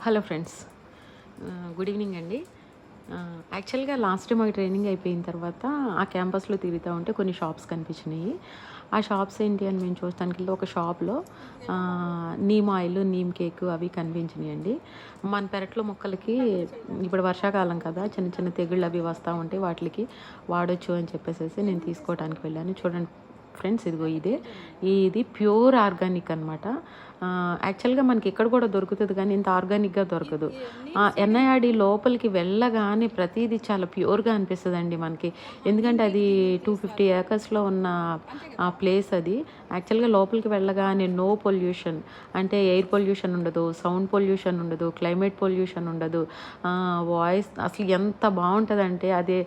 Hello friends, good evening అండి. యాక్చువల్గా last time అవి ట్రైనింగ్ అయిపోయిన తర్వాత ఆ క్యాంపస్లో తిరుగుతూ ఉంటే కొన్ని షాప్స్ కనిపించినాయి. ఆ షాప్స్ ఏంటి అని మేము చూస్తానికి వెళ్తే ఒక షాప్లో నీమ్ ఆయిల్, నీమ్ కేక్ అవి కనిపించినాయి అండి. మన పెరట్లో మొక్కలకి ఇప్పుడు వర్షాకాలం కదా, చిన్న చిన్న తెగుళ్ళు అవి వస్తూ ఉంటే వాటికి వాడొచ్చు అని చెప్పేసి నేను తీసుకోవడానికి వెళ్ళాను. చూడండి ఫ్రెండ్స్, ఇదిగో ఇది ప్యూర్ ఆర్గానిక్ అనమాట. యాక్చువల్గా మనకి ఇక్కడ కూడా దొరుకుతుంది కానీ ఇంత ఆర్గానిక్గా దొరకదు. ఎన్ఐఆర్డి లోపలికి వెళ్ళగానే ప్రతిదీ చాలా ప్యూర్గా అనిపిస్తుంది అండి మనకి. ఎందుకంటే అది 250 ఏకర్స్లో ఉన్న ప్లేస్ అది. యాక్చువల్గా లోపలికి వెళ్ళగానే నో పొల్యూషన్, అంటే ఎయిర్ పొల్యూషన్ ఉండదు, సౌండ్ పొల్యూషన్ ఉండదు, క్లైమేట్ పొల్యూషన్ ఉండదు, వాయిస్ అసలు ఎంత బాగుంటుందంటే అది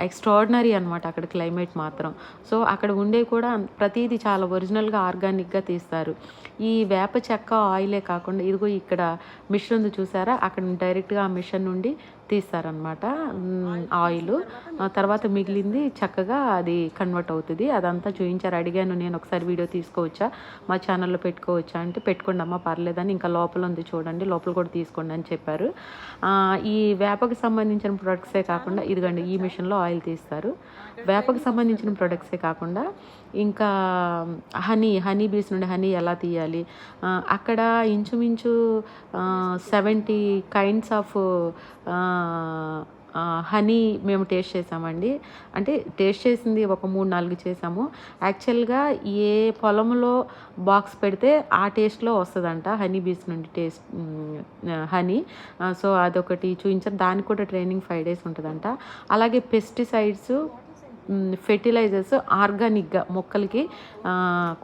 ఎక్స్ట్రాడినరీ అనమాట అక్కడ క్లైమేట్ మాత్రం. సో అక్కడ ఉండే కూడా ప్రతిదీ చాలా ఒరిజినల్గా ఆర్గానిక్గా తీస్తారు. ఈ వేప చెక్క ఆయిలే కాకుండా ఇదిగో ఇక్కడ మిషన్ ఉంది చూసారా, అక్కడ డైరెక్ట్గా ఆ మిషన్ నుండి తీస్తారనమాట ఆయిల్. తర్వాత మిగిలింది చక్కగా అది కన్వర్ట్ అవుతుంది. అదంతా చూపించారు. అడిగాను నేను, ఒకసారి వీడియో తీసుకోవచ్చా, మా ఛానల్లో పెట్టుకోవచ్చా అంటే పెట్టుకోండి అమ్మ పర్లేదని, ఇంకా లోపల ఉంది చూడండి, లోపల కూడా తీసుకోండి అని చెప్పారు. ఈ వేపకు సంబంధించిన ప్రొడక్ట్సే కాకుండా ఇదిగండి ఈ మిషన్లో ఆయిల్ తీస్తారు. వేపకు సంబంధించిన ప్రొడక్ట్సే కాకుండా ఇంకా హనీ బీస్ నుండి హనీ ఎలా తీయాలి, అక్కడ ఇంచుమించు 70 కైండ్స్ ఆఫ్ హనీ మేము టేస్ట్ చేసామండి. అంటే టేస్ట్ చేసింది ఒక 3-4 చేసాము. యాక్చువల్గా ఏ పొలంలో బాక్స్ పెడితే ఆ టేస్ట్లో వస్తుందంట హనీ బీస్ నుండి టేస్ట్ హనీ. సో అదొకటి చూపించారు. దానికి కూడా ట్రైనింగ్ 5 days ఉంటుందంట. అలాగే పెస్టిసైడ్స్, ఫెర్టిలైజర్స్ ఆర్గానిక్గా మొక్కలకి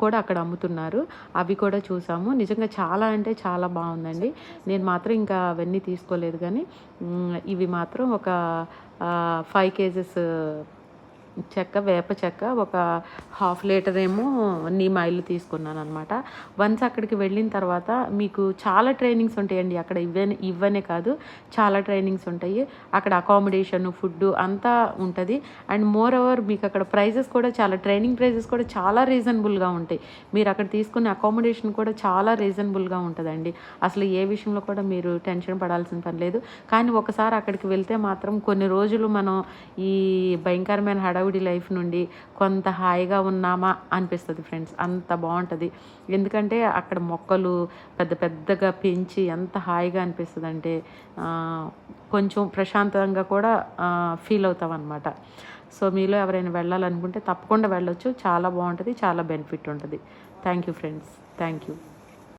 కూడా అక్కడ అమ్ముతున్నారు. అవి కూడా చూసాము. నిజంగా చాలా అంటే చాలా బాగుందండి. నేను మాత్రం ఇంకా అవన్నీ తీసుకోలేదు కానీ ఇవి మాత్రం ఒక 5 kgs వేప చెక్క, ఒక 1/2 లీటర్ ఏమో నీమ్ ఆయిల్ తీసుకున్నాను అనమాట. వన్స్ అక్కడికి వెళ్ళిన తర్వాత మీకు చాలా ట్రైనింగ్స్ ఉంటాయండి అక్కడ. ఇవనే కాదు, చాలా ట్రైనింగ్స్ ఉంటాయి అక్కడ. అకామిడేషన్, ఫుడ్ అంతా ఉంటుంది. అండ్ మోర్ ఓవర్ మీకు అక్కడ ప్రైజెస్ కూడా ట్రైనింగ్ ప్రైజెస్ కూడా చాలా రీజనబుల్గా ఉంటాయి. మీరు అక్కడ తీసుకునే అకామిడేషన్ కూడా చాలా రీజనబుల్గా ఉంటుందండి. అసలు ఏ విషయంలో కూడా మీరు టెన్షన్ పడాల్సిన పని లేదు. కానీ ఒకసారి అక్కడికి వెళ్తే మాత్రం కొన్ని రోజులు మనం ఈ భయంకరమైన హడావుడి లైఫ్ నుండి కొంత హాయిగా ఉన్నామా అనిపిస్తుంది ఫ్రెండ్స్. అంత బాగుంటుంది. ఎందుకంటే అక్కడ మొక్కలు పెద్ద పెద్దగా పెంచి ఎంత హాయిగా అనిపిస్తుంది అంటే కొంచెం ప్రశాంతంగా కూడా ఫీల్ అవుతాం అనమాట. సో మీలో ఎవరైనా వెళ్ళాలనుకుంటే తప్పకుండా వెళ్ళొచ్చు. చాలా బాగుంటుంది, చాలా బెనిఫిట్ ఉంటుంది. Thank you friends, thank you.